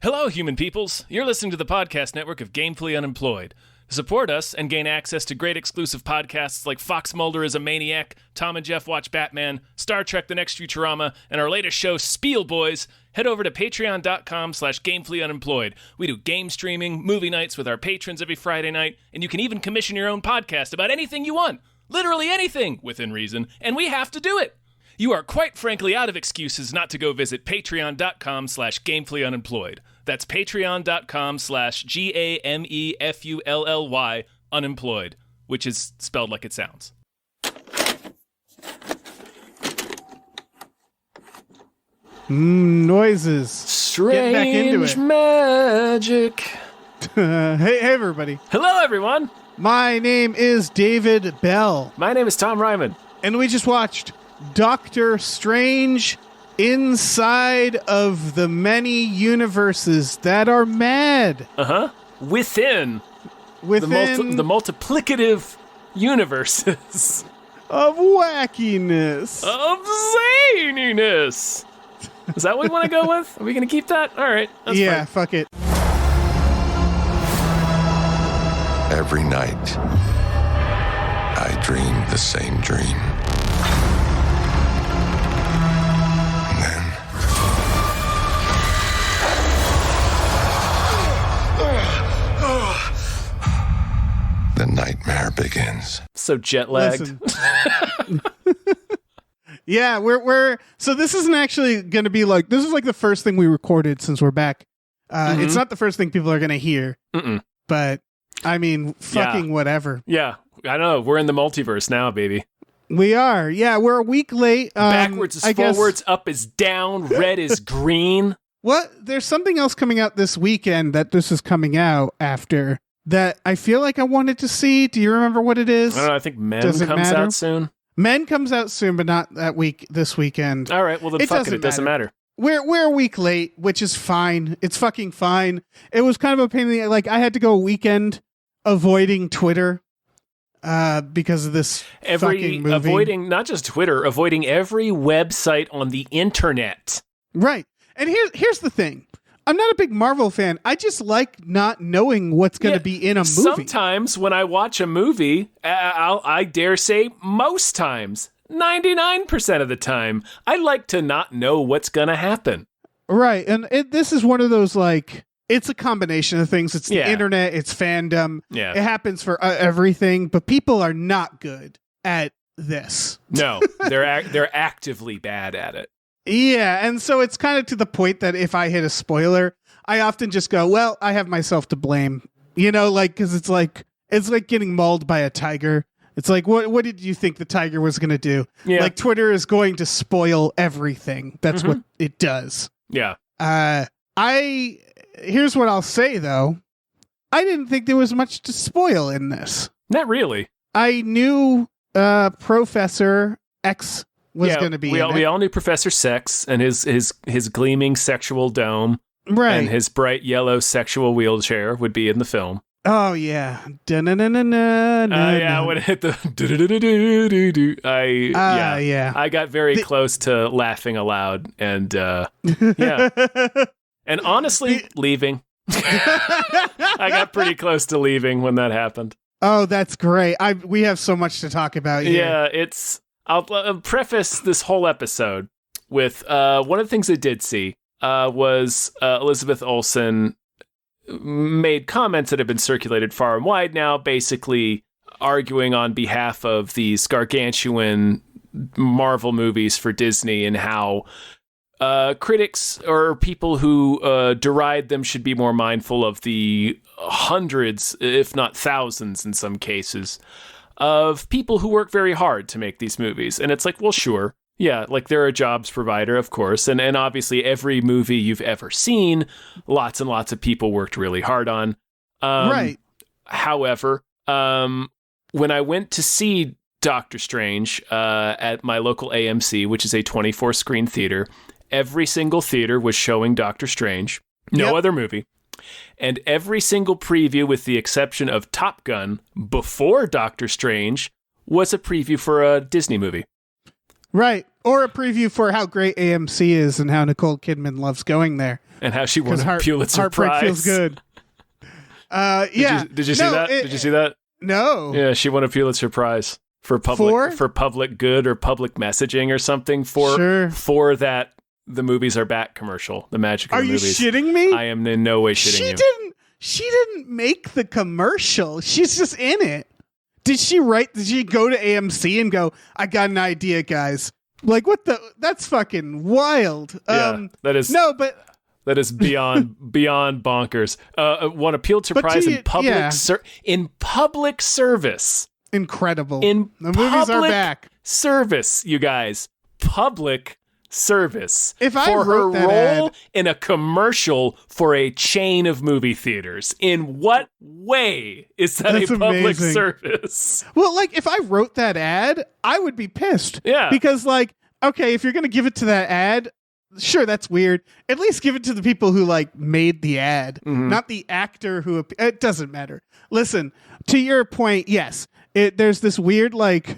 Hello, human peoples. You're listening to the podcast network of Gamefully Unemployed. To support us and gain access to great exclusive podcasts like Fox Mulder is a Maniac, Tom and Jeff Watch Batman, Star Trek The Next Futurama, and our latest show, Spiel Boys, head over to patreon.com/gamefullyunemployed. We do game streaming, movie nights with our patrons every Friday night, and you can even commission your own podcast about anything you want. Literally anything, within reason, and we have to do it. You are quite frankly out of excuses not to go visit patreon.com/gamefullyunemployed. That's patreon.com/GAMEFULLY unemployed, which is spelled like it sounds. Noises. Strange Get back into it. magic. Hey, everybody. Hello, everyone. My name is David Bell, My name is Tom Ryman. and we just watched Doctor Strange Inside of the Many Universes That Are Mad. Within the multiplicative universes Of wackiness. of zaniness. Is that what we want to go with? Are we going to keep that? All right. That's Yeah, fine. fuck it. Every night, I dream the same dream. And then, the nightmare begins. So jet lagged. Listen. Yeah, we're so this isn't actually going to be like, this is like the first thing we recorded since we're back. It's not the first thing people are going to hear, but I mean, fucking whatever. Yeah, I know. We're in the multiverse now, baby. We are. Yeah, we're a week late. Backwards is I guess- forwards, up is down, red is green. What? There's something else coming out this weekend that this is coming out after that I feel like I wanted to see. Do you remember what it is? I don't know. I think Men Does it comes matter? out soon. Men comes out soon, but not this weekend. All right. Well, then fuck it. It doesn't matter. We're a week late, which is fine. It's fucking fine. It was kind of a pain in the, like, I had to go a weekend avoiding Twitter because of this fucking movie. Avoiding not just Twitter, avoiding every website on the internet. Right. And here's the thing. I'm not a big Marvel fan. I just like not knowing what's going to be in a movie. Sometimes when I watch a movie, I dare say most times, 99% of the time, I like to not know what's going to happen. Right. And this is one of those, like, it's a combination of things. It's the internet, it's fandom. Yeah. It happens for everything, but people are not good at this. No, they're actively bad at it. Yeah, and so it's kind of to the point that if I hit a spoiler, I often just go, well, I have myself to blame. You know, like, because it's like getting mauled by a tiger. It's like, what did you think the tiger was going to do? Yeah. Like, Twitter is going to spoil everything. That's what it does. Yeah. Here's what I'll say, though. I didn't think there was much to spoil in this. Not really. I knew Professor X was going to be we in we it. all knew Professor Sex and his gleaming sexual dome, Right. and his bright yellow sexual wheelchair would be in the film. Oh, yeah. Yeah, when it hit the I got very close to laughing aloud, and yeah, and honestly, leaving. I got pretty close to leaving when that happened. Oh, that's great. We have so much to talk about here. Yeah, I'll preface this whole episode with one of the things I did see was Elizabeth Olsen made comments that have been circulated far and wide now, basically arguing on behalf of these gargantuan Marvel movies for Disney and how critics or people who deride them should be more mindful of the hundreds, if not thousands in some cases, of people who work very hard to make these movies. And it's like, well, sure. Yeah, like they're a jobs provider, of course. And obviously every movie you've ever seen, lots and lots of people worked really hard on. Right. However, when I went to see Doctor Strange at my local AMC, which is a 24-screen theater, every single theater was showing Doctor Strange. No other movie. And every single preview, with the exception of Top Gun, before Doctor Strange, was a preview for a Disney movie. Right. Or a preview for how great AMC is and how Nicole Kidman loves going there. And how she won a Pulitzer Heartbreak Prize. feels good. Yeah. Did you see that? Did you see that? No. Yeah, she won a Pulitzer Prize for public good or public messaging or something for that the movies are back commercial. The magic of the movies. Are you shitting me? I am in no way shitting you. She didn't make the commercial. She's just in it. Did she go to AMC and go, I got an idea, guys? Like, what the? That's fucking wild. Yeah, that is. No, but. That is beyond bonkers. Won a Pulitzer Prize in public service. Incredible. The movies are back. Service, you guys. Public service. If I for wrote her that role ad, in a commercial for a chain of movie theaters. In what way is that a public amazing. Service? Well, like, if I wrote that ad, I would be pissed. Yeah. Because, like, okay, if you're going to give it to that ad, sure, that's weird. At least give it to the people who, like, made the ad, not the actor who... It doesn't matter. Listen, to your point, yes, there's this weird, like...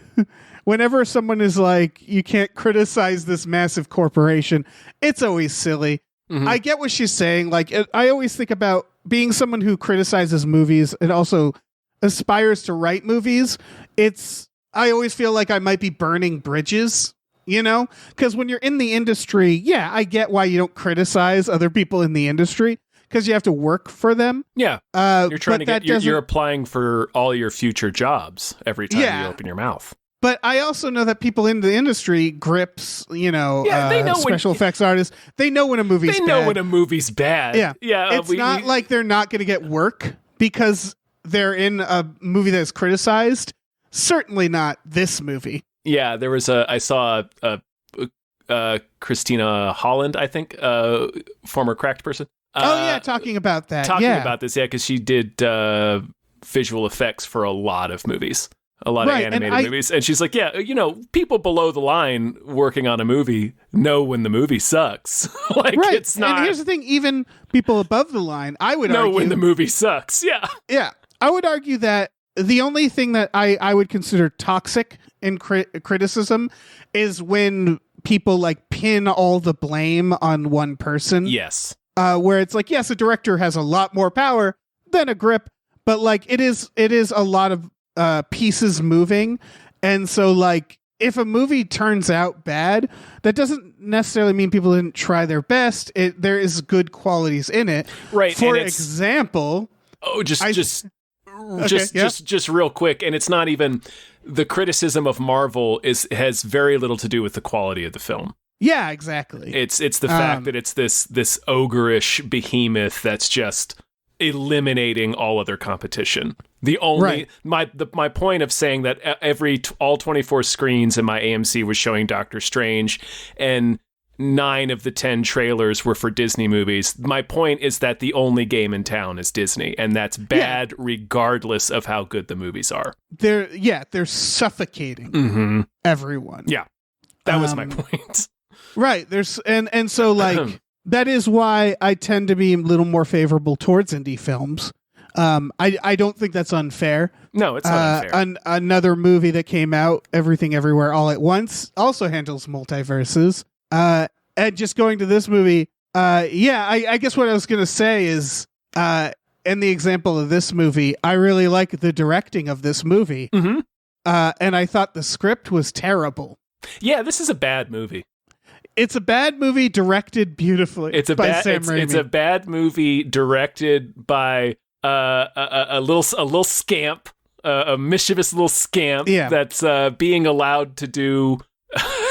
Whenever someone is like, you can't criticize this massive corporation, it's always silly. I get what she's saying. Like, I always think about being someone who criticizes movies and also aspires to write movies. I always feel like I might be burning bridges, you know? Because when you're in the industry, yeah, I get why you don't criticize other people in the industry, because you have to work for them. Yeah. You're trying to get, you're applying for all your future jobs every time you open your mouth. But I also know that people in the industry, grips, they know special effects artists, they know when a movie's bad. They know when a movie's bad. Yeah. Yeah. It's not like they're not going to get work because they're in a movie that's criticized. Certainly not this movie. Yeah, I saw Christina Holland, I think, former Cracked person. Talking about that. Talking about this, because she did visual effects for a lot of movies. A lot of animated movies. And she's like, people below the line working on a movie know when the movie sucks. It's not... And here's the thing, even people above the line, I would argue... know when the movie sucks, yeah. Yeah. I would argue that the only thing that I would consider toxic in criticism is when people, like, pin all the blame on one person. Yes. Where it's like, yes, a director has a lot more power than a grip, but, like, it is a lot of pieces moving, and so, like, if a movie turns out bad, that doesn't necessarily mean people didn't try their best. There is good qualities in it. Right. For example, just real quick, and it's not even the criticism of Marvel has very little to do with the quality of the film. Yeah, exactly. It's the fact that it's this ogreish behemoth that's just eliminating all other competition. My point of saying that all 24 screens in my AMC was showing Doctor Strange, and 9 of the 10 trailers were for Disney movies. My point is that the only game in town is Disney, and that's bad regardless of how good the movies are. They're suffocating everyone. Yeah, that was my point. Right. There's and so, like, that is why I tend to be a little more favorable towards indie films. I don't think that's unfair. No, it's not unfair. Another movie that came out, Everything Everywhere All at Once, also handles multiverses. And just going to this movie, I guess what I was going to say is, in the example of this movie, I really like the directing of this movie. And I thought the script was terrible. Yeah, this is a bad movie. It's a bad movie directed beautifully by Sam Raimi. It's a bad movie directed by a little scamp, a mischievous little scamp that's being allowed to do,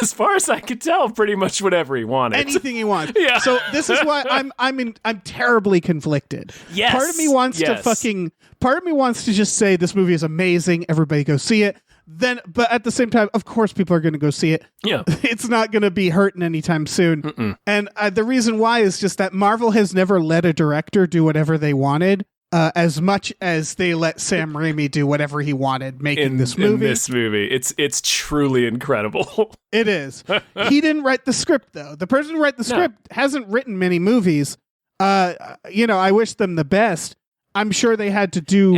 as far as I could tell, pretty much whatever he wanted. Anything he wants. Yeah. So this is why I'm terribly conflicted. Yes. Part of me wants to just say this movie is amazing, everybody go see it. But at the same time, of course, people are going to go see it. Yeah, it's not going to be hurting anytime soon. And the reason why is just that Marvel has never let a director do whatever they wanted, as much as they let Sam Raimi do whatever he wanted making this movie. In this movie, it's truly incredible. It is. He didn't write the script, though. The person who wrote the script hasn't written many movies. I wish them the best. I'm sure they had to do,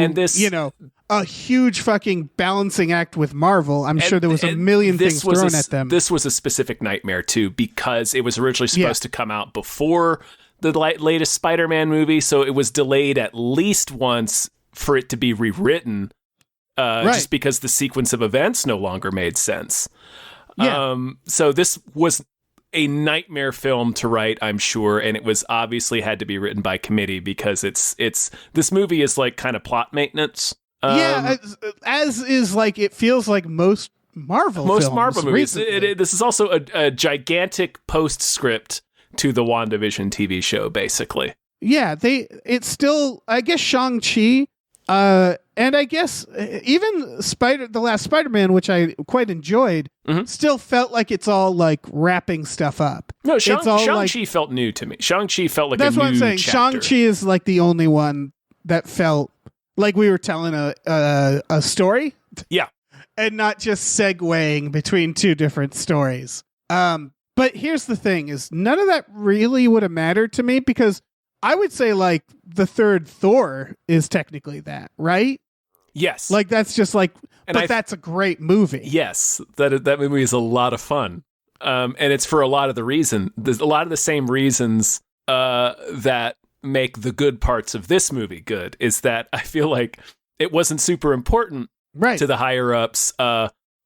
a huge fucking balancing act with Marvel. I'm sure there was a million things thrown at them. This was a specific nightmare too, because it was originally supposed to come out before the latest Spider-Man movie, so it was delayed at least once for it to be rewritten, just because the sequence of events no longer made sense. Yeah. So this was a nightmare film to write, I'm sure, and it was obviously had to be written by committee, because it's this movie is like kind of plot maintenance. As is like, it feels like most Marvel movies. This is also a gigantic postscript to the WandaVision TV show, basically. Yeah, it's still, I guess, Shang-Chi, and I guess even the last Spider-Man, which I quite enjoyed, still felt like it's all like wrapping stuff up. No, Shang-Chi felt new to me. Shang-Chi felt like a new chapter. That's what I'm saying. Shang-Chi is like the only one that felt like we were telling a story. Yeah. And not just segueing between two different stories. But here's the thing, is none of that really would have mattered to me, because I would say like the third Thor is technically that, right? Yes. Like that's just like, that's a great movie. Yes. That movie is a lot of fun. And it's for a lot of the same reasons that make the good parts of this movie good, is that I feel like it wasn't super important to the higher ups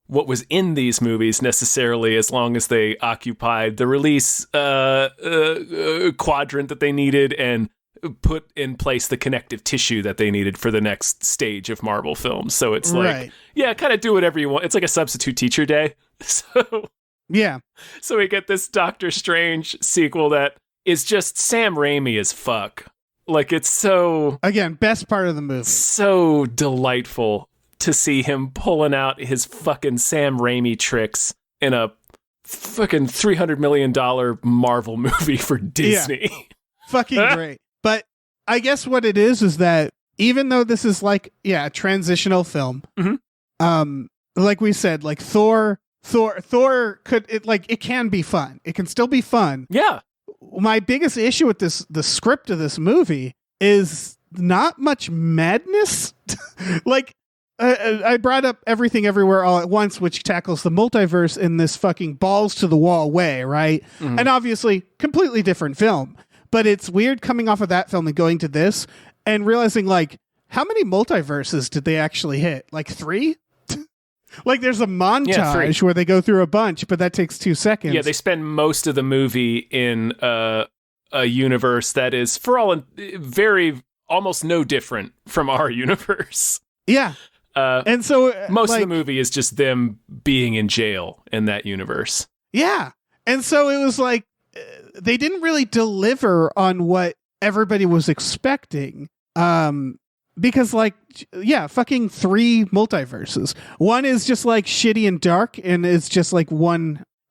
what was in these movies necessarily, as long as they occupied the release quadrant that they needed and put in place the connective tissue that they needed for the next stage of Marvel films. So it's like, kind of do whatever you want. It's like a substitute teacher day. So we get this Doctor Strange sequel that is just Sam Raimi as fuck. Like, it's so... Again, best part of the movie. So delightful to see him pulling out his fucking Sam Raimi tricks in a fucking $300 million Marvel movie for Disney. Yeah. Fucking great. But I guess what it is that even though this is like, a transitional film, like we said, like Thor could, it can be fun. It can still be fun. Yeah. My biggest issue with the script of this movie is not much madness. Like, I brought up Everything Everywhere All at Once, which tackles the multiverse in this fucking balls to the wall way, right? Mm-hmm. And obviously, completely different film. But it's weird coming off of that film and going to this and realizing, like, how many multiverses did they actually hit? Like 3? Like, there's a montage where they go through a bunch, but that takes 2 seconds. Yeah, they spend most of the movie in a universe that is, for all very almost no different from our universe. Yeah. And so most of the movie is just them being in jail in that universe. Yeah. And so it was like, they didn't really deliver on what everybody was expecting. Because fucking 3 multiverses. One is just like shitty and dark, and it's just like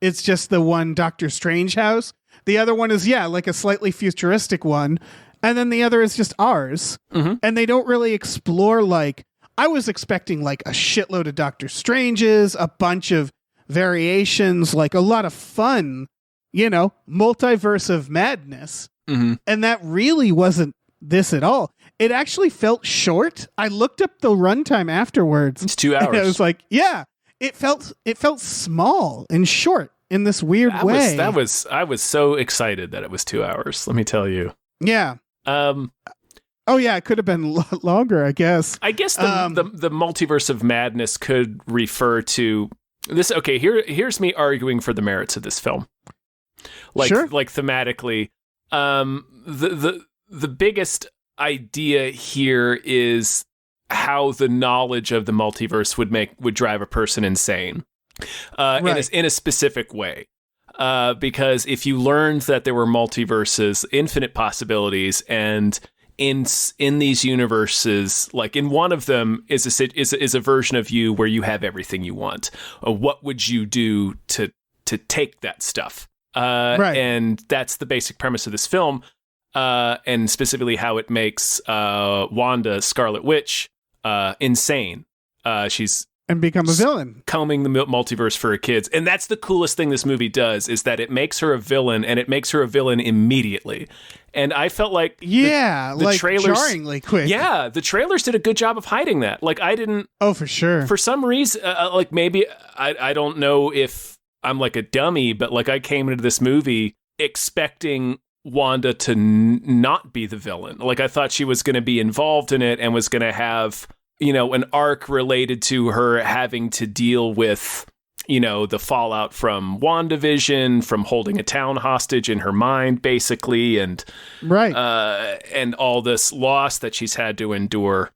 it's just the one Doctor Strange house. The other one is, like a slightly futuristic one. And then the other is just ours. Mm-hmm. And they don't really explore, like, I was expecting like a shitload of Doctor Stranges, a bunch of variations, like a lot of fun, multiverse of madness. Mm-hmm. And that really wasn't this at all. It actually felt short. I looked up the runtime afterwards. It's 2 hours. And I was like, it felt small and short in this weird way. I was so excited that it was 2 hours. Let me tell you. Yeah. It could have been longer, I guess. I guess the multiverse of madness could refer to this. Okay, here's me arguing for the merits of this film. Like thematically, the biggest idea here is how the knowledge of the multiverse would drive a person insane, in a specific way. Because if you learned that there were multiverses, infinite possibilities, and in these universes, like in one of them is a version of you where you have everything you want, what would you do to take that stuff? And that's the basic premise of this film. And specifically how it makes Wanda, Scarlet Witch, insane. She's and become a villain. Combing the multiverse for her kids. And that's the coolest thing this movie does, is that it makes her a villain, and it makes her a villain immediately. And I felt like the trailers, jarringly quick. Yeah, the trailers did a good job of hiding that. Like, I didn't... Oh, for sure. For some reason, like, maybe, I don't know if I'm like a dummy, but like, I came into this movie expecting Wanda to not be the villain. Like, I thought she was going to be involved in it and was going to have, you know, an arc related to her having to deal with, you know, the fallout from WandaVision, from holding a town hostage in her mind, basically, and and all this loss that she's had to endure.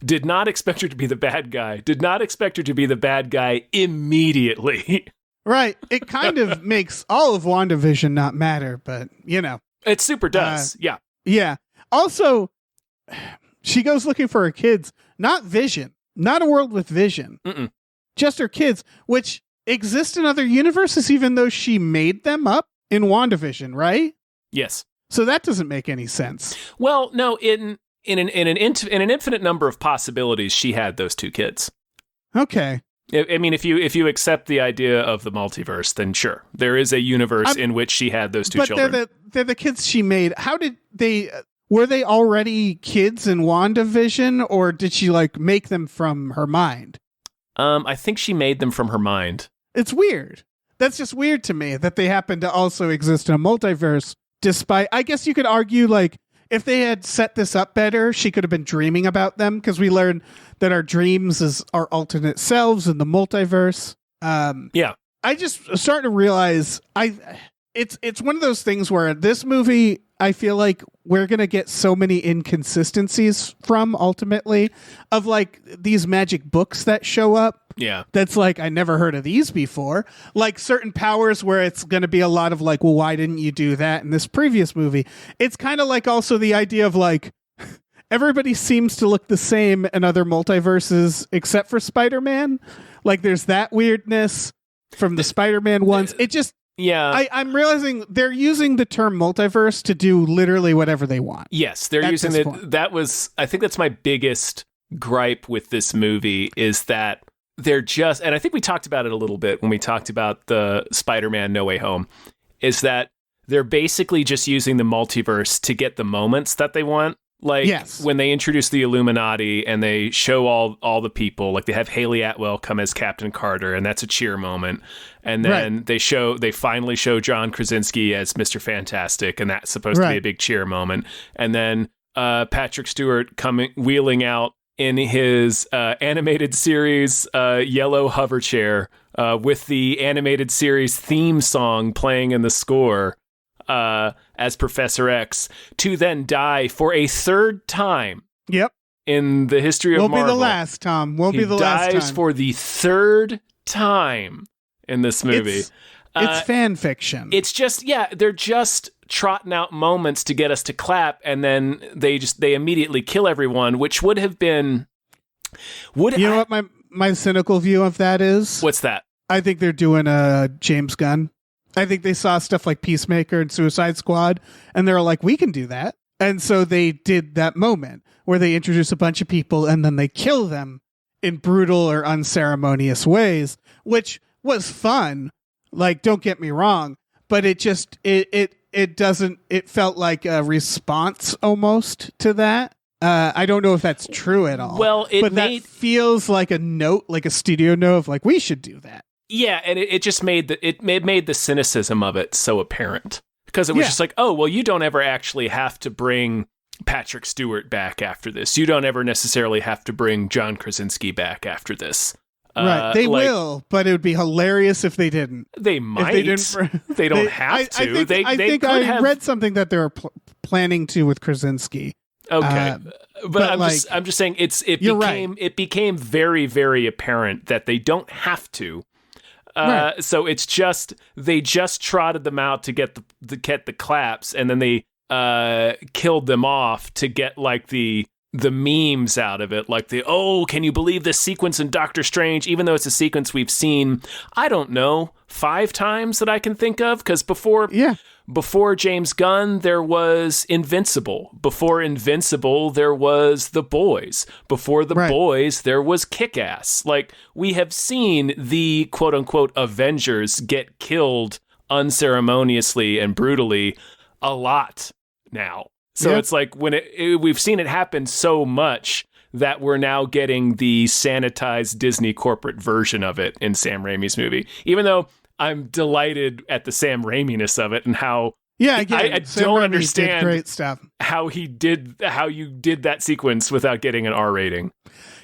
Did not expect her to be the bad guy. Did not expect her to be the bad guy immediately. Right. It kind of makes all of WandaVision not matter, but, you know. It super does. Yeah. Yeah. Also, she goes looking for her kids, not Vision, not a world with Vision. Mm-mm. Just her kids, which exist in other universes, even though she made them up in WandaVision, right? Yes. So that doesn't make any sense. Well, no, in an infinite number of possibilities, she had those two kids. Okay. I mean, if you accept the idea of the multiverse, then sure, there is a universe in which she had those two children. But they're the kids she made. How did they? Were they already kids in WandaVision, or did she like make them from her mind? I think she made them from her mind. It's weird. That's just weird to me that they happen to also exist in a multiverse. Despite, I guess you could argue, like, if they had set this up better, she could have been dreaming about them, because we learned that our dreams is our alternate selves in the multiverse. Yeah. I just starting to realize it's one of those things where this movie, I feel like we're going to get so many inconsistencies from, ultimately, of like these magic books that show up. Yeah. That's like, I never heard of these before. Like certain powers where it's going to be a lot of like, well, why didn't you do that in this previous movie? It's kind of like also the idea of like, everybody seems to look the same in other multiverses except for Spider-Man. Like there's that weirdness from the Spider-Man ones. It just, yeah. I'm realizing they're using the term multiverse to do literally whatever they want. Yes, they're using it. That was, I think that's my biggest gripe with this movie, is that they're just, and I think we talked about it a little bit when we talked about the Spider-Man No Way Home, is that they're basically just using the multiverse to get the moments that they want. Like, yes, when they introduce the Illuminati and they show all the people, like they have Haley Atwell come as Captain Carter, and that's a cheer moment. And then they finally show John Krasinski as Mr. Fantastic, and that's supposed to be a big cheer moment. And then Patrick Stewart wheeling out in his animated series yellow hover chair with the animated series theme song playing in the score. As Professor X, to then die for a third time. Yep. In the history of Marvel. Won't be the last, Tom. Won't be the last time. He dies for the third time in this movie. It's fan fiction. It's just, they're just trotting out moments to get us to clap, and then they immediately kill everyone, which would have been... You know what my cynical view of that is? What's that? I think they're doing a James Gunn. I think they saw stuff like Peacemaker and Suicide Squad, and they were like, we can do that. And so they did that moment where they introduce a bunch of people and then they kill them in brutal or unceremonious ways, which was fun. Like, don't get me wrong, but it just, it felt like a response almost to that. I don't know if that's true at all. Well, that feels like a note, like a studio note of like, we should do that. Yeah, and it just made the cynicism of it so apparent, because it was just like, oh, well, you don't ever actually have to bring Patrick Stewart back after this. You don't ever necessarily have to bring John Krasinski back after this. Right, they will, but it would be hilarious if they didn't. They might. If they don't have to. I think I read something that they were planning to with Krasinski. Okay, but I'm just saying it became very, very apparent that they don't have to. So it's just, they just trotted them out to get the claps, and then they killed them off to get like the memes out of it, like can you believe this sequence in Doctor Strange, even though it's a sequence we've seen, I don't know, 5 times that I can think of, because before Before James Gunn, there was Invincible. Before Invincible, there was The Boys. Before The Boys, there was Kick-Ass. Like, we have seen the quote-unquote Avengers get killed unceremoniously and brutally a lot now. So it's like when we've seen it happen so much that we're now getting the sanitized Disney corporate version of it in Sam Raimi's movie. Even though I'm delighted at the Sam Raimi-ness of it and how I don't understand great stuff. how you did that sequence without getting an R rating.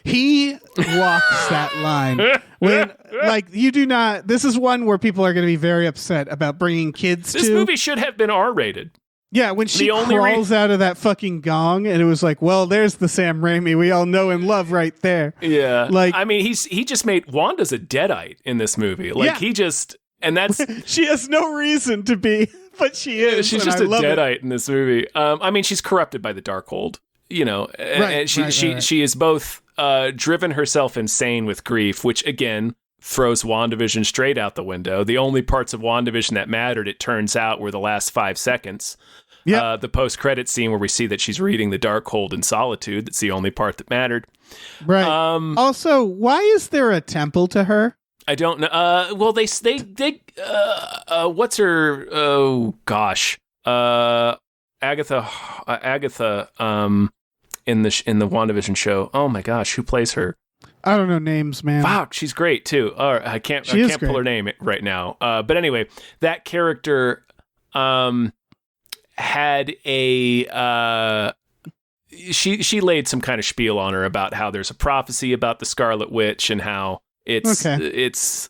He walks that line when, like, you do not. This is one where people are going to be very upset about bringing kids This movie should have been R rated. Yeah, when she crawls out of that fucking gong, and it was like, well, there's the Sam Raimi we all know and love right there. Yeah, like, I mean, he just made Wanda's a deadite in this movie. Like, he just. And that's she has no reason to be, but she is. She's just a deadite in this movie. I mean, she's corrupted by the Darkhold, and she is both driven herself insane with grief, which again throws WandaVision straight out the window. The only parts of WandaVision that mattered, it turns out, were the last 5 seconds. Yeah, the post-credit scene where we see that she's reading the Darkhold in solitude. That's the only part that mattered. Right. Also, why is there a temple to her? I don't know. Well, they what's her? Oh gosh, Agatha. In the WandaVision show. Oh my gosh, who plays her? I don't know names, man. Fuck, she's great too. I can't pull her name right now. But anyway, that character had a. She laid some kind of spiel on her about how there's a prophecy about the Scarlet Witch and how. It's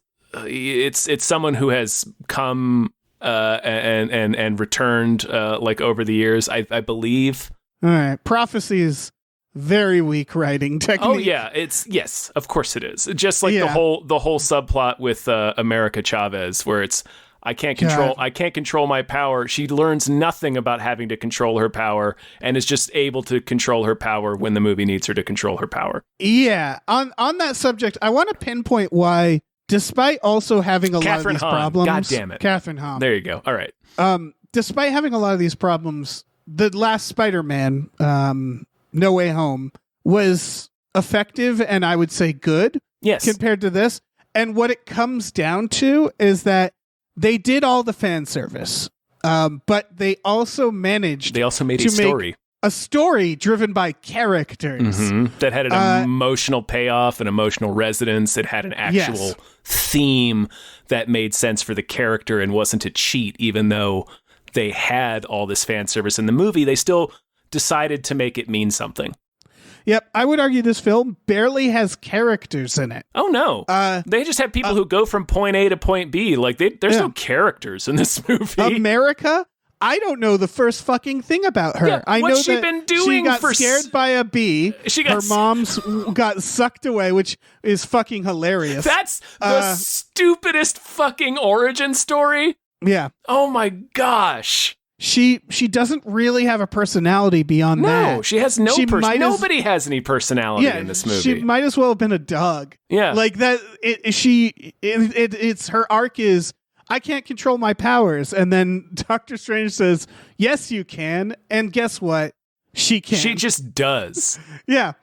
someone who has come and returned like over the years, I believe. All right, prophecy is very weak writing technique. Oh yeah, yes, of course it is. Just like the whole subplot with America Chavez, where it's I can't control my power. She learns nothing about having to control her power and is just able to control her power when the movie needs her to control her power. Yeah. On that subject, I want to pinpoint why, despite also having a lot of these problems. God damn it. Kathryn Hahn. There you go. All right. Despite having a lot of these problems, the last Spider-Man, No Way Home, was effective and I would say good. Yes. Compared to this. And what it comes down to is that they did all the fan service, but they also managed. They also made a story driven by characters that had an emotional payoff, an emotional resonance. It had an actual theme that made sense for the character and wasn't a cheat. Even though they had all this fan service in the movie, they still decided to make it mean something. Yep, I would argue this film barely has characters in it. Oh, no. They just have people who go from point A to point B. Like, there's no characters in this movie. America? I don't know the first fucking thing about her. Yeah, I know what's she that been doing she got scared by a bee. Her mom's got sucked away, which is fucking hilarious. That's the stupidest fucking origin story. Yeah. Oh, my gosh. She doesn't really have a personality beyond that. No, she has no personality. Nobody has any personality in this movie. She might as well have been a dog. Yeah. Like that it's her arc is I can't control my powers, and then Doctor Strange says, "Yes, you can." And guess what? She can. She just does. Yeah.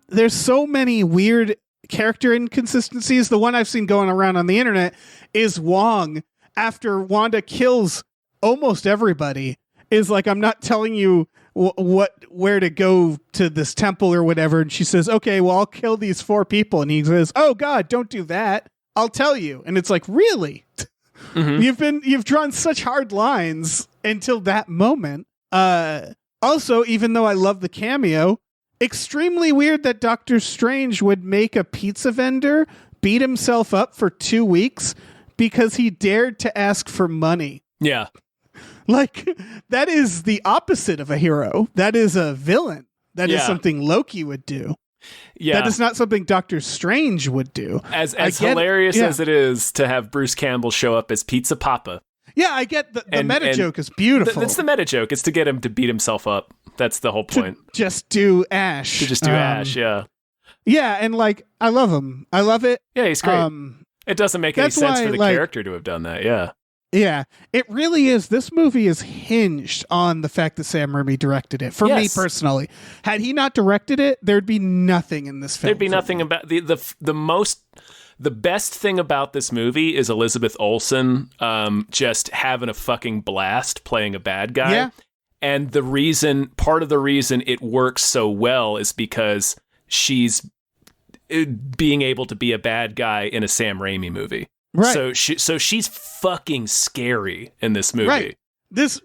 There's so many weird character inconsistencies. The one I've seen going around on the internet is Wong after Wanda kills almost everybody is like, I'm not telling you where to go to this temple or whatever. And she says, okay, well, I'll kill these 4 people. And he says, oh God, don't do that. I'll tell you. And it's like, really? You've drawn such hard lines until that moment. Also, even though I love the cameo, extremely weird that Doctor Strange would make a pizza vendor beat himself up for 2 weeks because he dared to ask for money. Yeah. Like, that is the opposite of a hero. That is a villain. That is something Loki would do. Yeah. That is not something Doctor Strange would do. As hilarious as it is to have Bruce Campbell show up as Pizza Papa. Yeah, I get the meta joke is beautiful. It's the meta joke. It's to get him to beat himself up. That's the whole point. To just do Ash. Yeah. Yeah, and like, I love him. I love it. Yeah, he's great. It doesn't make any sense for the character to have done that, yeah. Yeah, it really is. This movie is hinged on the fact that Sam Raimi directed it. For me personally, had he not directed it, there'd be nothing in this film. There'd be nothing about the best thing about this movie is Elizabeth Olsen just having a fucking blast playing a bad guy. Yeah. And part of the reason it works so well is because she's being able to be a bad guy in a Sam Raimi movie. Right. So she's fucking scary in this movie. Right.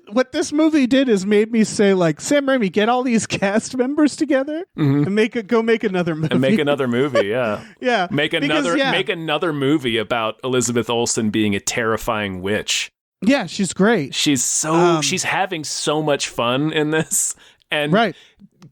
What this movie did is made me say, like, Sam Raimi, get all these cast members together and make another movie. And make another movie, yeah. Yeah. Make another movie about Elizabeth Olsen being a terrifying witch. Yeah, she's great. She's having so much fun in this. And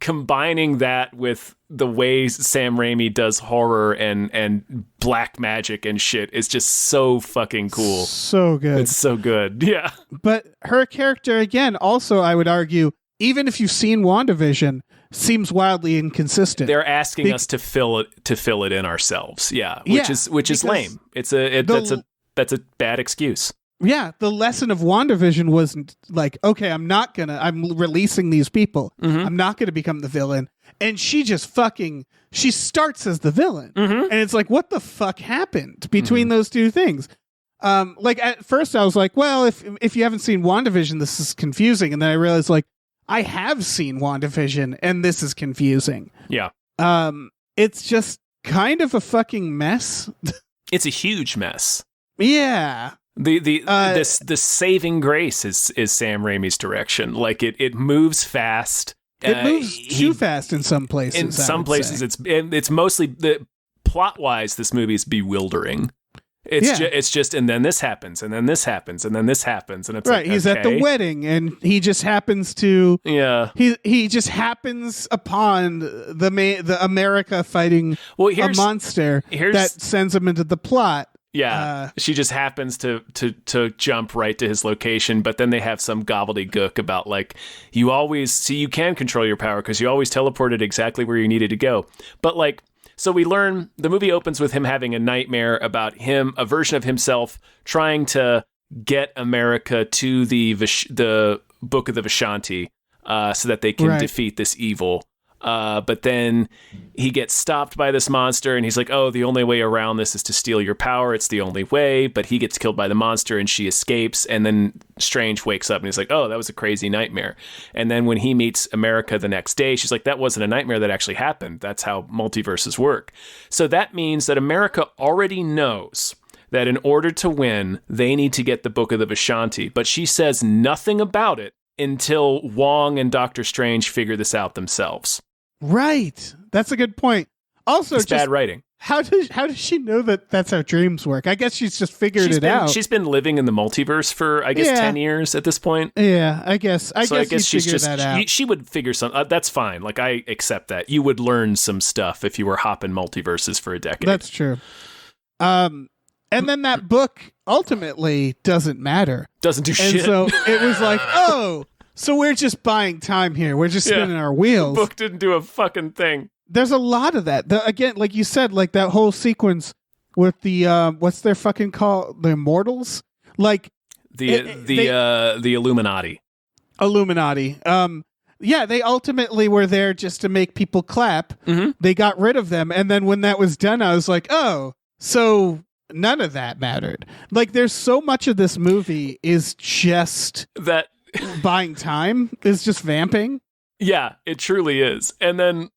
combining that with the way Sam Raimi does horror and black magic and shit is just so fucking cool. So good. It's so good. Yeah. But her character, again, also, I would argue, even if you've seen WandaVision, seems wildly inconsistent. They're asking us to fill it in ourselves. Yeah. Which is lame. That's a bad excuse. Yeah, the lesson of WandaVision wasn't like, okay, I'm releasing these people. I'm not going to become the villain. And she just she starts as the villain. And it's like, what the fuck happened between those two things? Like at first I was like, well, if you haven't seen WandaVision, this is confusing. And then I realized, like, I have seen WandaVision and this is confusing. Yeah. It's just kind of a fucking mess. It's a huge mess. Yeah. The saving grace is Sam Raimi's direction. Like it moves fast. It moves too fast in some places. In some places, it's mostly plot wise. This movie is bewildering. It's just and then this happens, and then this happens, and then this happens, and it's right. Like, he's at the wedding, and he just happens to He just happens upon the America fighting a monster that sends him into the plot. Yeah, she just happens to jump right to his location, but then they have some gobbledygook about, like, you can control your power because you always teleported exactly where you needed to go. But, like, so we learn the movie opens with him having a nightmare about a version of himself trying to get America to the Book of the Vishanti so that they can defeat this evil. But then he gets stopped by this monster and he's like, oh, the only way around this is to steal your power. It's the only way. But he gets killed by the monster and she escapes. And then Strange wakes up and he's like, oh, that was a crazy nightmare. And then when he meets America the next day, she's like, that wasn't a nightmare, that actually happened. That's how multiverses work. So that means that America already knows that in order to win, they need to get the Book of the Vishanti. But she says nothing about it until Wong and Doctor Strange figure this out themselves. Right. That's a good point. Also, it's bad writing. How does she know that that's how dreams work? I guess she's just figured it out. She's been living in the multiverse for, I guess, 10 years at this point. Yeah, I guess she's just that out. She would figure some. That's fine. Like, I accept that. You would learn some stuff if you were hopping multiverses for a decade. That's true. And then that book ultimately doesn't matter. Doesn't do shit. And so it was like, oh, so we're just buying time here. We're just spinning our wheels. The book didn't do a fucking thing. There's a lot of that. Again, like you said, like that whole sequence with the what's their fucking call? The Immortals? Like the Illuminati. Illuminati. Yeah, they ultimately were there just to make people clap. Mm-hmm. They got rid of them, and then when that was done, I was like, oh, so none of that mattered. Like, there's so much of this movie is just that buying time, is just vamping. Yeah, it truly is. And then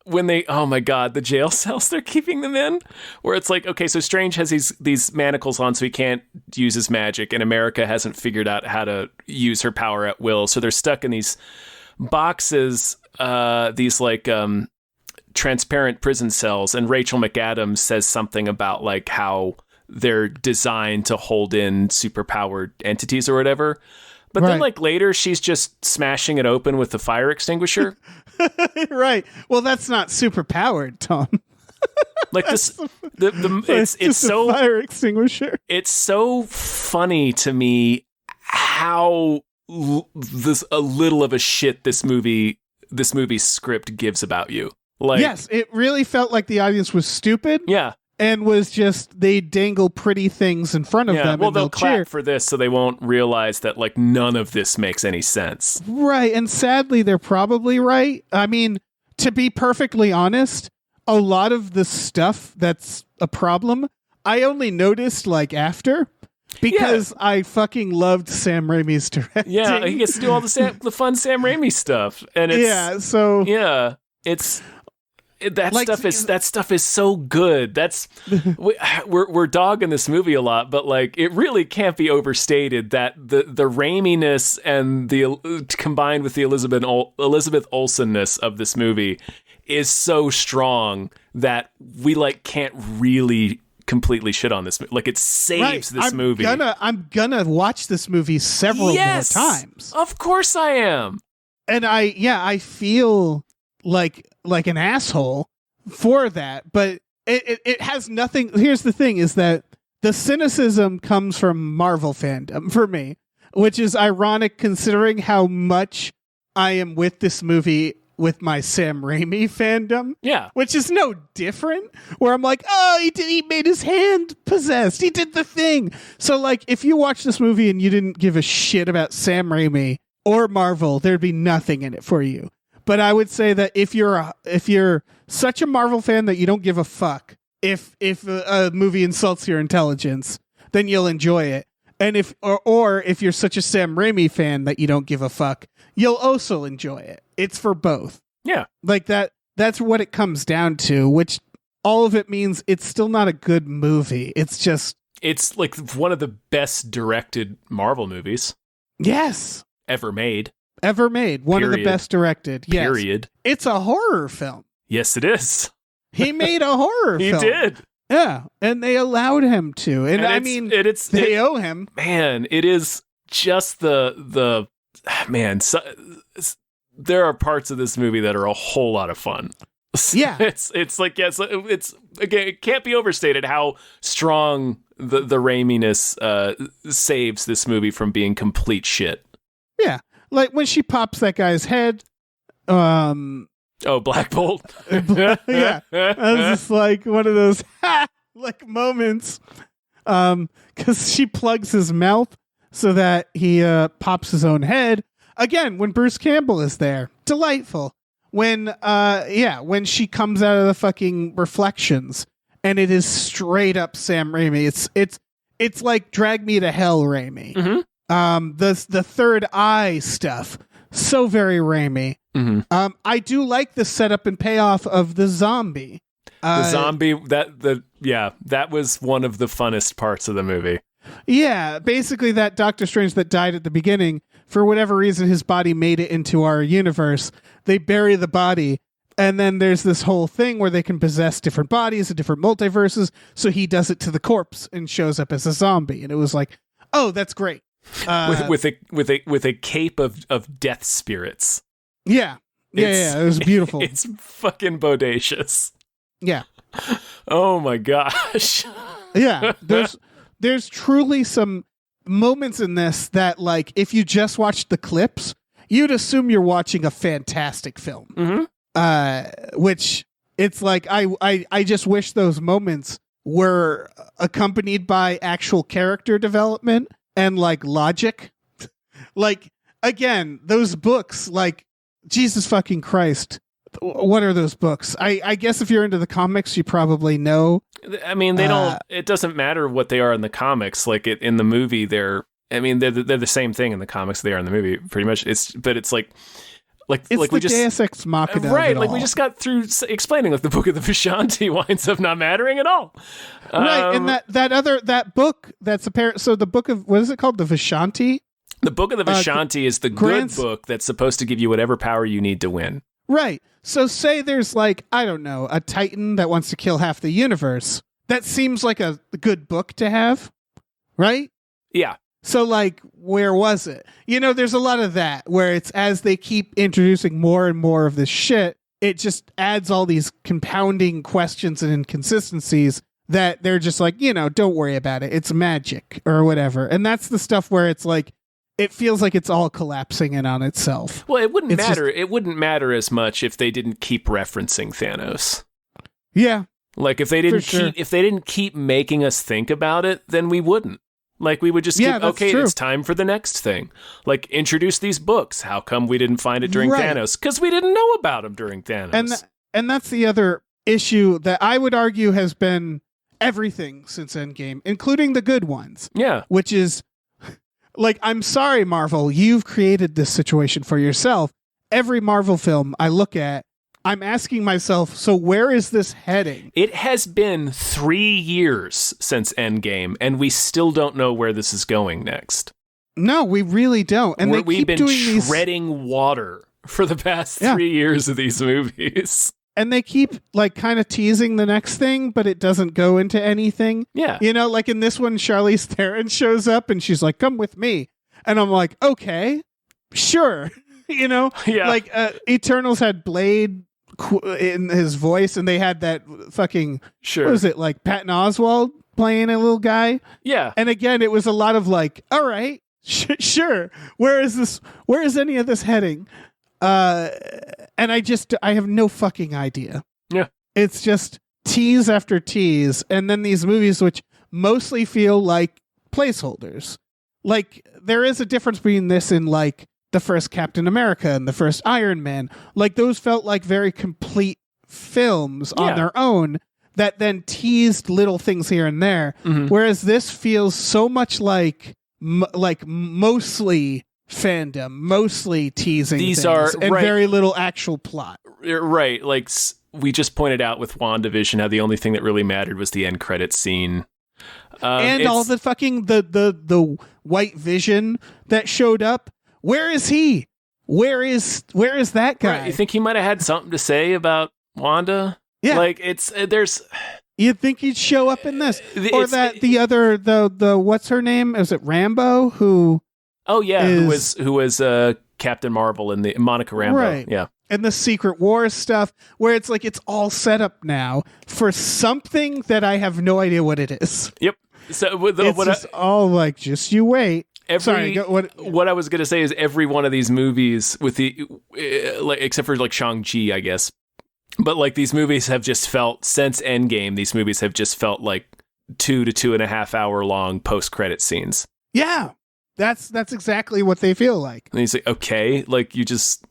when oh my God, the jail cells they're keeping them in, where it's like, okay, so Strange has these manacles on so he can't use his magic, and America hasn't figured out how to use her power at will. So they're stuck in these boxes, these like transparent prison cells, and Rachel McAdams says something about like how they're designed to hold in superpowered entities or whatever. But then, like, later, she's just smashing it open with the fire extinguisher. Right. Well, that's not super powered, Tom. Like this, it's so fire extinguisher. It's so funny to me how a little of a shit this movie's script gives about you. Like, yes, it really felt like the audience was stupid. Yeah. and was just they dangle pretty things in front of them. Well, and they'll clap cheer. for this, so they won't realize that like none of this makes any sense. Right, and sadly, they're probably right. I mean, to be perfectly honest, a lot of the stuff that's a problem, I only noticed like after. Because I fucking loved Sam Raimi's directing. Yeah, he gets to do all the fun Sam Raimi stuff, and it's that stuff is so good. That's we're dogging this movie a lot, but like it really can't be overstated that the Raiminess and the combined with the Elizabeth Olsenness of this movie is so strong that we like can't really completely shit on this movie. Like it saves this movie. I'm gonna watch this movie several more times. Of course I am. And I feel like an asshole for that, but it has nothing. Here's the thing is that the cynicism comes from Marvel fandom for me, which is ironic considering how much I am with this movie with my Sam Raimi fandom. Yeah. Which is no different, where I'm like, oh, he made his hand possessed. He did the thing. So like, if you watch this movie and you didn't give a shit about Sam Raimi or Marvel, there'd be nothing in it for you. But I would say that if you're such a Marvel fan that you don't give a fuck if a movie insults your intelligence, then you'll enjoy it. And if you're such a Sam Raimi fan that you don't give a fuck, you'll also enjoy it. It's for both. Yeah. Like that's what it comes down to, which all of it means it's still not a good movie. It's like one of the best directed Marvel movies. Yes. Ever made. One of the best directed. Yes. Period. It's a horror film. Yes, it is. He made a horror film. He did. Yeah, and they allowed him to. And I mean, they owe him. Man, it is just the man. There are parts of this movie that are a whole lot of fun. Yeah, it's like it's again, it can't be overstated how strong the Raiminess saves this movie from being complete shit. Yeah, like when she pops that guy's head. Oh, Black Bolt. Yeah, that was just like one of those like moments, because she plugs his mouth so that he pops his own head. Again, when Bruce Campbell is there, delightful. When she comes out of the fucking reflections, and it is straight up Sam Raimi. It's like Drag Me to Hell Raimi. Mm-hmm. The third eye stuff, so very Raimi. Mm-hmm. I do like the setup and payoff of the zombie. That was one of the funnest parts of the movie. Yeah, basically that Doctor Strange that died at the beginning, for whatever reason, his body made it into our universe. They bury the body, and then there's this whole thing where they can possess different bodies in different multiverses. So he does it to the corpse and shows up as a zombie, and it was like, oh, that's great. With a cape of death spirits. Yeah. Yeah, it was beautiful. It's fucking bodacious. Yeah. Oh my gosh. Yeah. There's truly some moments in this that, like, if you just watched the clips, you'd assume you're watching a fantastic film. Mm-hmm. Which it's like, I just wish those moments were accompanied by actual character development and like logic. Like, again, those books, like, Jesus fucking Christ. What are those books? I guess if you're into the comics, you probably know. I mean, they don't. It doesn't matter what they are in the comics. Like in the movie, they're the same thing in the comics they are in the movie, pretty much. It's like we just Deus Ex Machina, right? Like we just got through explaining, like the Book of the Vishanti winds up not mattering at all, right? And that book that's apparent. So the book of, what is it called? The Vishanti. The Book of the Vishanti is the good book that's supposed to give you whatever power you need to win. Right. So say there's like, I don't know, a Titan that wants to kill half the universe. That seems like a good book to have, right? Yeah. So like, where was it? You know, there's a lot of that where it's as they keep introducing more and more of this shit, it just adds all these compounding questions and inconsistencies that they're just like, you know, don't worry about it. It's magic or whatever. And that's the stuff where it's like, it feels like it's all collapsing in on itself. Well, it wouldn't matter. It wouldn't matter as much if they didn't keep referencing Thanos. Yeah. Like if they didn't keep making us think about it, then we wouldn't. Like we would just keep, okay, true. It's time for the next thing. Like introduce these books. How come we didn't find it during Thanos? Because we didn't know about them during Thanos. And that's the other issue that I would argue has been everything since Endgame, including the good ones. Yeah. Which is like, I'm sorry, Marvel, you've created this situation for yourself. Every Marvel film I look at, I'm asking myself, so where is this heading? It has been 3 years since Endgame, and we still don't know where this is going next. No, we really don't. And we've been treading water for the past 3 years of these movies. And they keep like kind of teasing the next thing, but it doesn't go into anything. Yeah. You know, like in this one, Charlize Theron shows up and she's like, come with me. And I'm like, okay, sure. You know, like Eternals had Blade in his voice, and they had that fucking what was it, like Patton Oswalt playing a little guy? Yeah. And again, it was a lot of like, all right, sure. Where is any of this heading? And I have no fucking idea. Yeah. It's just tease after tease, and then these movies which mostly feel like placeholders. Like there is a difference between this and like the first Captain America and the first Iron Man. Like those felt like very complete films on their own that then teased little things here and there. Mm-hmm. Whereas this feels so much like mostly fandom, mostly teasing these things, are and very little actual plot. Right. Like we just pointed out with WandaVision how the only thing that really mattered was the end credits scene. And all the fucking the white Vision that showed up. Where is he? Where is that guy? Right, you think he might have had something to say about Wanda? Yeah. Like there's. You'd think he'd show up in this, or that the what's her name? Is it Rambo? Who? Oh yeah, who was Captain Marvel in the Monica Rambeau? Right. Yeah. And the Secret Wars stuff, where it's like it's all set up now for something that I have no idea what it is. Yep. So all like, just you wait. What I was going to say is every one of these movies with like except for like Shang-Chi, I guess. But like these movies have just felt since Endgame, these movies have just felt like 2 to 2.5 hour long post-credit scenes. Yeah. That's exactly what they feel like. And you say, okay, like you just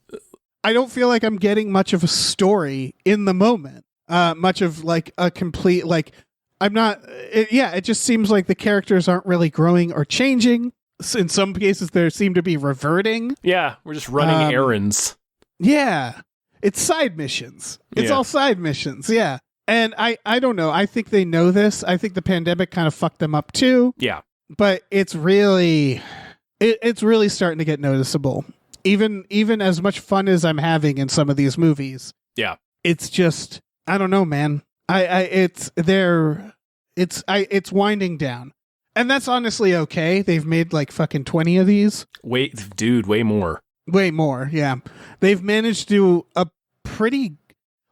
I don't feel like I'm getting much of a story in the moment. Much of like a complete like I'm not it just seems like the characters aren't really growing or changing. In some cases, there seem to be reverting. Yeah, we're just running errands. Yeah, it's side missions. It's all side missions. Yeah, and I don't know. I think they know this. I think the pandemic kind of fucked them up too. Yeah, but it's really starting to get noticeable. Even as much fun as I'm having in some of these movies. Yeah, it's just I don't know, man. It's winding down. And that's honestly okay. They've made like fucking 20 of these. Wait, dude, way more. Way more, yeah. They've managed to do a pretty,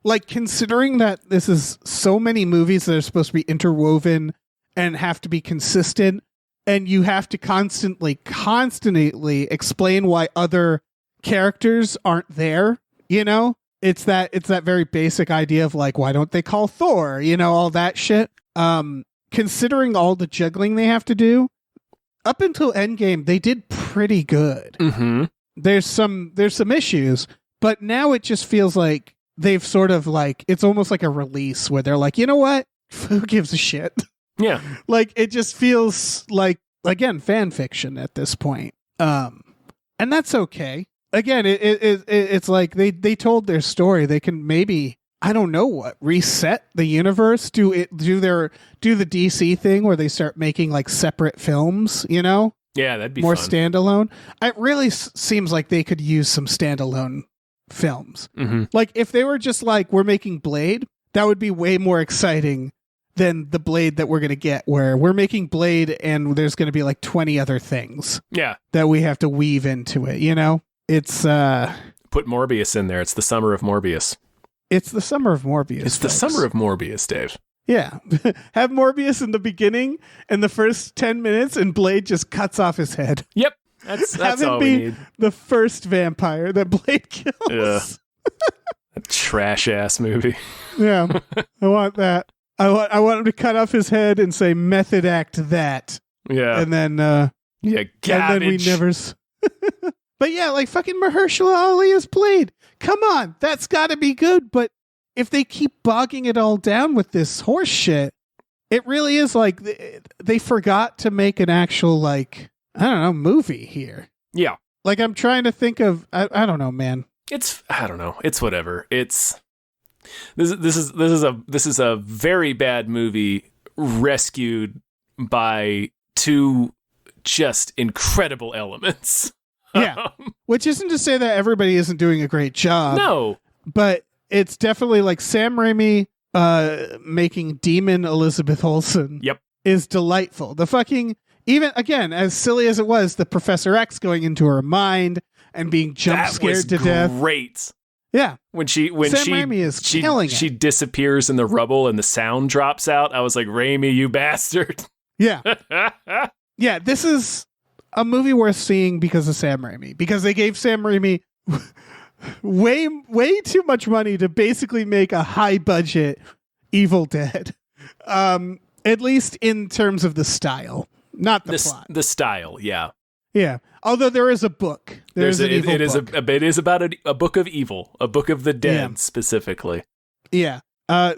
like, considering that this is so many movies that are supposed to be interwoven and have to be consistent, and you have to constantly explain why other characters aren't there, you know? It's that very basic idea of like, why don't they call Thor? You know, all that shit. Considering all the juggling they have to do, up until Endgame, they did pretty good. Mm-hmm. There's some issues, but now it just feels like they've sort of like, it's almost like a release where they're like, you know what? Who gives a shit? Yeah. Like, it just feels like, again, fan fiction at this point. And that's okay. Again, it's like they told their story. They can maybe, I don't know what, reset the universe, do the DC thing where they start making like separate films, you know? Yeah, that'd be more fun. Standalone. It really seems like they could use some standalone films. Mm-hmm. Like if they were just like, we're making Blade, that would be way more exciting than the Blade that we're going to get, where we're making Blade and there's going to be like 20 other things. Yeah. That we have to weave into it, you know? It's put Morbius in there. It's the summer of Morbius. It's the summer of Morbius. It's the summer of Morbius, Dave. Yeah. Have Morbius in the beginning and the first 10 minutes and Blade just cuts off his head. Yep. That's Have all it we be need. The first vampire that Blade kills. A trash ass movie. Yeah. I want that. I want him to cut off his head and say method act that. Yeah. And then yeah, garbage. And then we never But yeah, like fucking Mahershala Ali is Blade. Come on, that's got to be good, but if they keep bogging it all down with this horse shit, it really is like they forgot to make an actual, like, I don't know, movie here. Yeah. Like, I'm trying to think of, I don't know, man. I don't know. It's whatever. This is a very bad movie rescued by two just incredible elements. Yeah. Which isn't to say that everybody isn't doing a great job. No. But it's definitely like Sam Raimi making Demon Elizabeth Olsen. Yep. Is delightful. The fucking, even again, as silly as it was, the Professor X going into her mind and being jump scared to death. Great. Yeah. When Sam Raimi is killing it. She disappears in the rubble and the sound drops out. I was like, Raimi, you bastard. Yeah. Yeah, this is a movie worth seeing because of Sam Raimi. Because they gave Sam Raimi way too much money to basically make a high budget Evil Dead. At least in terms of the style, not the plot. The style, yeah. Yeah. Although there is a book. It is about a book of evil, a book of the dead specifically. Yeah.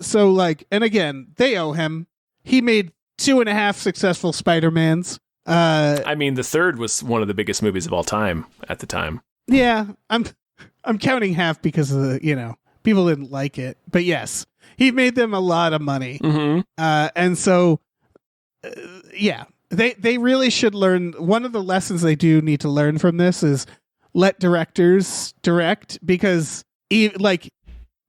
So like, and again, they owe him. He made 2.5 successful Spider-Mans. I mean, the third was one of the biggest movies of all time at the time. Yeah, I'm counting half because of the, people didn't like it. But yes, he made them a lot of money. Mm-hmm. And so, yeah, they really should learn. One of the lessons they do need to learn from this is let directors direct, because like,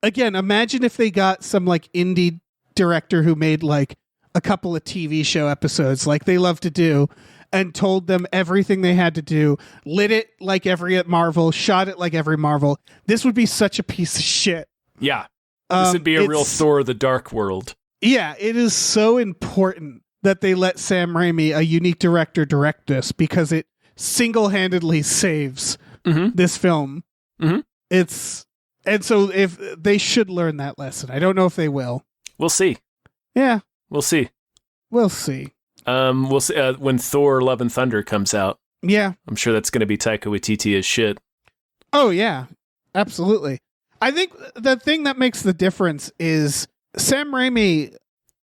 again, imagine if they got some like indie director who made like a couple of TV show episodes like they love to do, and told them everything they had to do, lit it like every Marvel, shot it like every Marvel. This would be such a piece of shit. Yeah. This would be a real Thor the Dark World. Yeah, it is so important that they let Sam Raimi, a unique director, direct this, because it single-handedly saves this film. Mm-hmm. And so if they should learn that lesson. I don't know if they will. We'll see. Yeah. We'll see. We'll see. We'll see when Thor: Love and Thunder comes out. Yeah. I'm sure that's going to be Taika Waititi as shit. Oh, yeah. Absolutely. I think the thing that makes the difference is Sam Raimi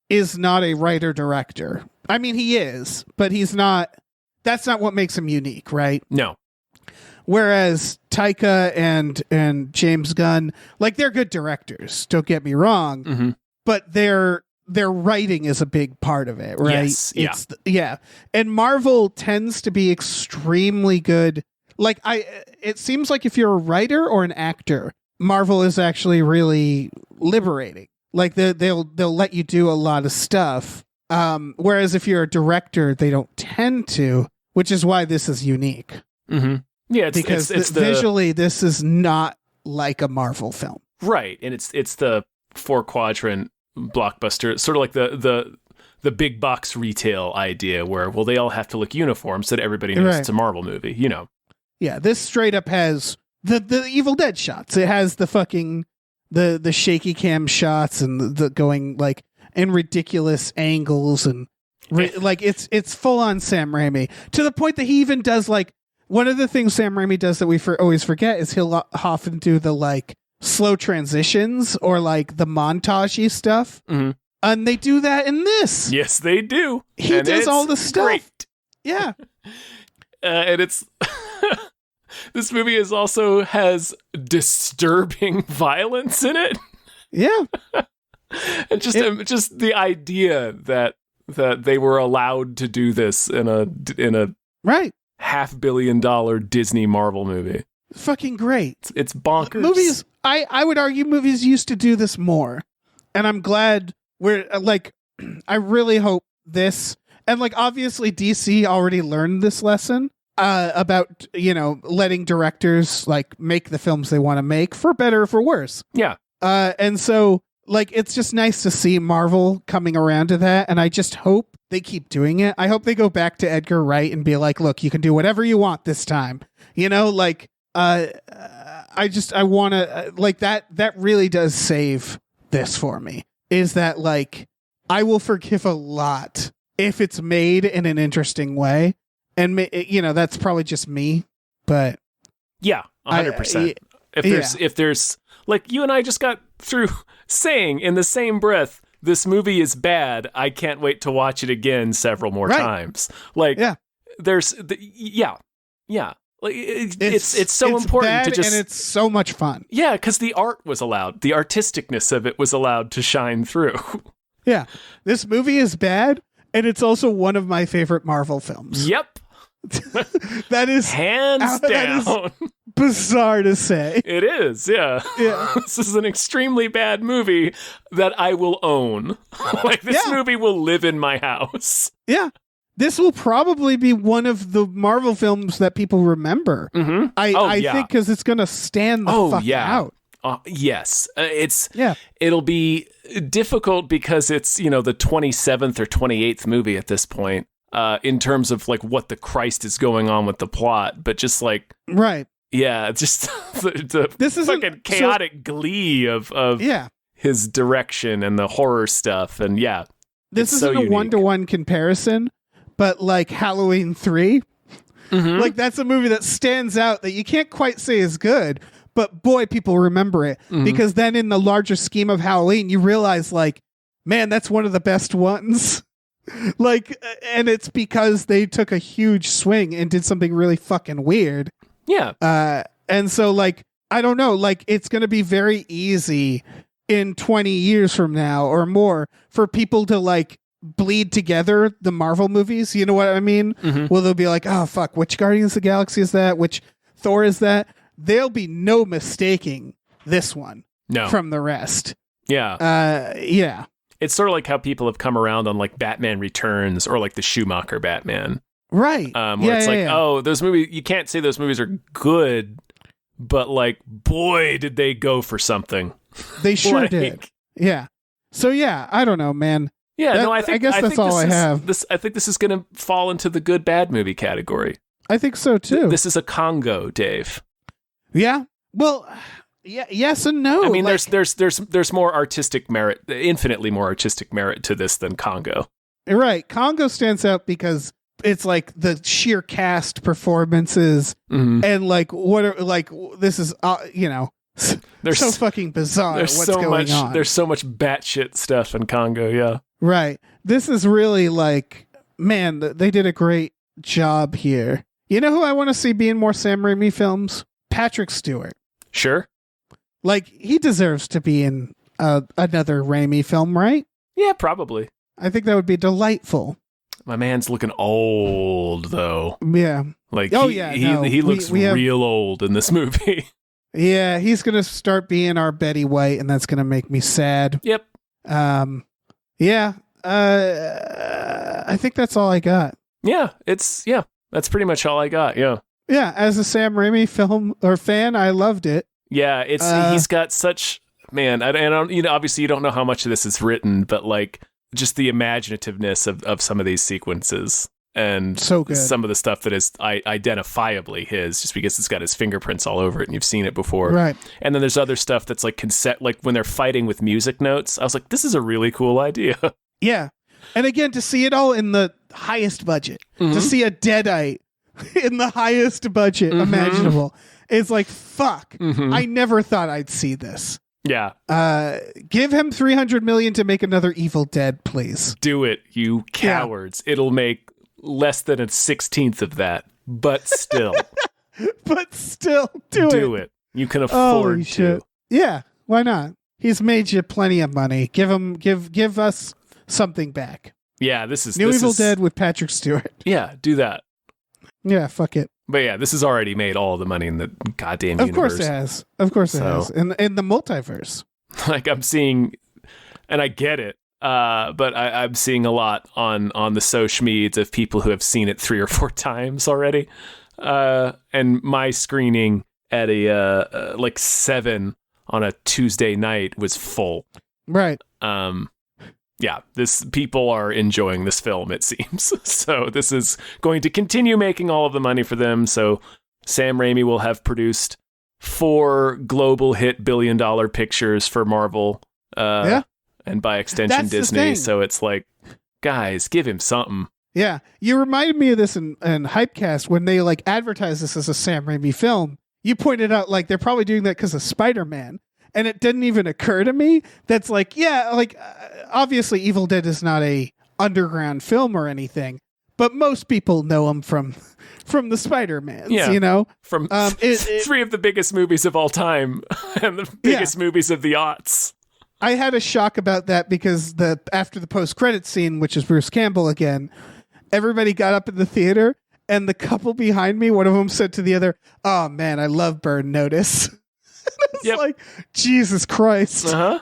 is not a writer-director. I mean, he is, but he's not. That's not what makes him unique, right? No. Whereas Taika and James Gunn, like, they're good directors, don't get me wrong, but their writing is a big part of it, right? Yes, yeah. And Marvel tends to be extremely good. Like, it seems like if you're a writer or an actor, Marvel is actually really liberating. Like, they'll let you do a lot of stuff. Whereas if you're a director, they don't tend to, which is why this is unique. Mm-hmm. Yeah, because visually, this is not like a Marvel film, right? And it's the 4-quadrant blockbuster, sort of like the big box retail idea, where they all have to look uniform so that everybody knows it's a Marvel movie. Yeah, this straight up has the Evil Dead shots. It has the fucking the shaky cam shots and the going like in ridiculous angles and like it's full on Sam Raimi, to the point that he even does like. One of the things Sam Raimi does that we always forget is he'll often do the like slow transitions or like the montagey stuff. Mm-hmm. And they do that in this. Yes, they do. He does all the stuff. Great. Yeah. And it's this movie also has disturbing violence in it. Yeah. And just the idea that they were allowed to do this in a right. $500 million Disney Marvel movie. Fucking great. It's bonkers. Movies, I would argue movies used to do this more. And I'm glad we're like, I really hope this, and like obviously DC already learned this lesson about, letting directors like make the films they want to make, for better or for worse. Yeah. And so like, it's just nice to see Marvel coming around to that. And I just hope they keep doing it. I hope they go back to Edgar Wright and be like, look, you can do whatever you want this time. Like, I want to like that really does save this for me, is that like, I will forgive a lot if it's made in an interesting way. And, that's probably just me, but... Yeah, 100%. If there's, like, you and I just got through saying in the same breath, this movie is bad, I can't wait to watch it again several more times. Like, there's, yeah. Like, it's so important bad to just... and it's so much fun. Yeah, because the art was allowed. The artisticness of it was allowed to shine through. Yeah. This movie is bad, and it's also one of my favorite Marvel films. Yep. That is... Hands down. That is bizarre to say. It is, yeah. This is an extremely bad movie that I will own. Like, this movie will live in my house. Yeah. This will probably be one of the Marvel films that people remember. Mm-hmm. I think because it's going to stand the fuck out. Yes. It'll be difficult because it's, the 27th or 28th movie at this point, in terms of like what the Christ is going on with the plot. But just like... Right. Yeah, just the fucking chaotic glee of his direction and the horror stuff. And this isn't a one-to-one comparison, but like Halloween 3, like that's a movie that stands out that you can't quite say is good, but boy, people remember it because then in the larger scheme of Halloween, you realize like, man, that's one of the best ones. Like, and it's because they took a huge swing and did something really fucking weird. Yeah. And so like, I don't know, like it's going to be very easy in 20 years from now or more for people to like bleed together the Marvel movies. You know what I mean? Well, they'll be like, oh fuck, which Guardians of the Galaxy is that? Which Thor is that? There'll be no mistaking this one from the rest. Yeah. Yeah. It's sort of like how people have come around on like Batman Returns or like the Schumacher Batman. Right. Where it's like, oh, those movies, you can't say those movies are good, but like, boy, did they go for something. They sure did. Yeah. So yeah, I don't know, man. Yeah, I guess that's all I have. I think this is going to fall into the good bad movie category. I think so too. This is a Congo, Dave. Yeah. Well, yeah, yes and no. I mean, like, there's more artistic merit, infinitely more artistic merit to this than Congo. Right. Congo stands out because it's like the sheer cast performances and like what are like this is there's so fucking bizarre what's going on. There's so much batshit stuff in Congo, yeah. Right. This is really like, man, they did a great job here. You know who I want to see be in more Sam Raimi films? Patrick Stewart. Sure. Like, he deserves to be in another Raimi film, right? Yeah, probably. I think that would be delightful. My man's looking old, though. Yeah. Like, he looks real old in this movie. Yeah, he's going to start being our Betty White, and that's going to make me sad. Yep. Yeah. I think that's all I got. Yeah, that's pretty much all I got, yeah. Yeah, as a Sam Raimi film or fan, I loved it. Yeah, he's got such... Man, I don't, obviously you don't know how much of this is written, but like just the imaginativeness of some of these sequences and so good. Some of the stuff that is identifiably his, just because it's got his fingerprints all over it and you've seen it before. Right. And then there's other stuff that's like like when they're fighting with music notes, I was like, this is a really cool idea. Yeah. And again, to see it all in the highest budget, to see a Deadite in the highest budget imaginable, it's like, fuck, I never thought I'd see this. Yeah. Give him $300 million to make another Evil Dead, please. Do it, you cowards. Yeah. It'll make less than a 16th of that, but still. Do it. You can afford to. Yeah, why not? He's made you plenty of money. Give us something back. Yeah, this is Evil Dead with Patrick Stewart. Yeah, do that. Yeah, fuck it. But yeah, this has already made all the money in the goddamn universe. Of course it has. Of course it has. In the multiverse. Like I'm seeing, and I get it, but I'm seeing a lot on the social medias of people who have seen it 3 or 4 times already. And my screening at a like 7 on a Tuesday night was full. Right. Yeah, people are enjoying this film, it seems. So this is going to continue making all of the money for them. So Sam Raimi will have produced 4 global hit $1 billion pictures for Marvel. and by extension That's the Disney. thing. So it's like, guys, give him something. Yeah, you reminded me of this in Hypecast when they like advertised this as a Sam Raimi film. You pointed out like they're probably doing that because of Spider-Man, and it didn't even occur to me that's like, yeah, like obviously Evil Dead is not a underground film or anything, but most people know him from the Spider-Mans, you know, from three of the biggest movies of all time and the biggest movies of the aughts. I had a shock about that because after the post-credit scene, which is Bruce Campbell again, everybody got up in the theater, and the couple behind me, one of them said to the other, "Oh man, I love Burn Notice." It's like, Jesus Christ. Uh-huh.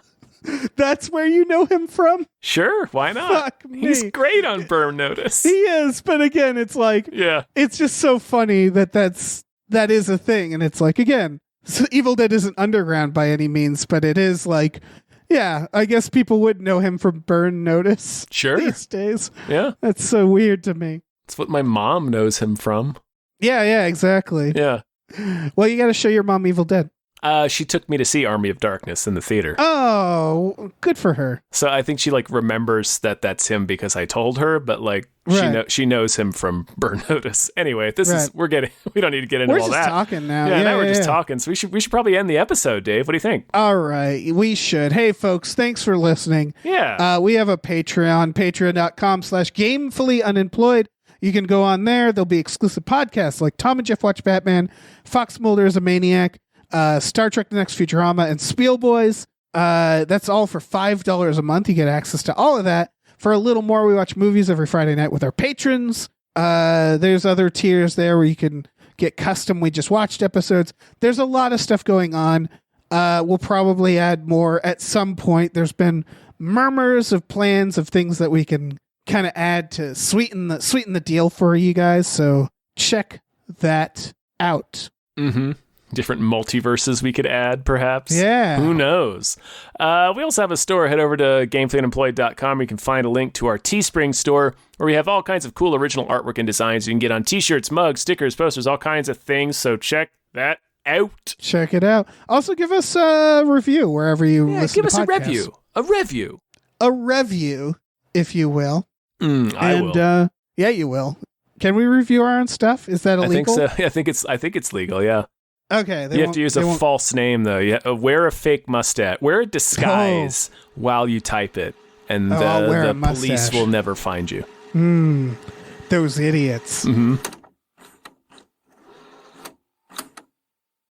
That's where you know him from? Sure, why not? Fuck me. He's great on Burn Notice. He is, but again, it's like, it's just so funny that is a thing, and it's like, again, so Evil Dead isn't underground by any means, but it is like, yeah, I guess people would know him from Burn Notice these days. Yeah. That's so weird to me. That's what my mom knows him from. Yeah, exactly. Yeah. Well, you got to show your mom Evil Dead. She took me to see Army of Darkness in the theater. Oh, good for her. So I think she like remembers that that's him because I told her, but like she knows him from Burn Notice. Anyway, we don't need to get into all that. We're just talking now. Yeah, now we're just talking. So we should probably end the episode, Dave. What do you think? All right, we should. Hey, folks, thanks for listening. Yeah. We have a Patreon, patreon.com/gamefullyunemployed. You can go on there. There'll be exclusive podcasts like Tom and Jeff Watch Batman, Fox Mulder is a Maniac, Star Trek The Next Futurama, and Spiel Boys. That's all for $5 a month. You get access to all of that. For a little more, we watch movies every Friday night with our patrons. There's other tiers there where you can get custom We Just Watched episodes. There's a lot of stuff going on. We'll probably add more at some point. There's been murmurs of plans of things that we can kind of add to sweeten the deal for you guys. So check that out. Mm-hmm. Different multiverses we could add, perhaps. Yeah. Who knows? We also have a store. Head over to gamefullyunemployed.com. You can find a link to our Teespring store where we have all kinds of cool original artwork and designs you can get on t-shirts, mugs, stickers, posters, all kinds of things. So check that out. Check it out. Also, give us a review wherever you listen give to us podcasts. a review, if you will. I will. Yeah, you will. Can we review our own stuff? Is that illegal? I think so. I think it's legal. Yeah. Okay. You have to use a false name though. Wear a fake mustache. Wear a disguise while you type it, and the police will never find you. Those idiots. Mm-hmm.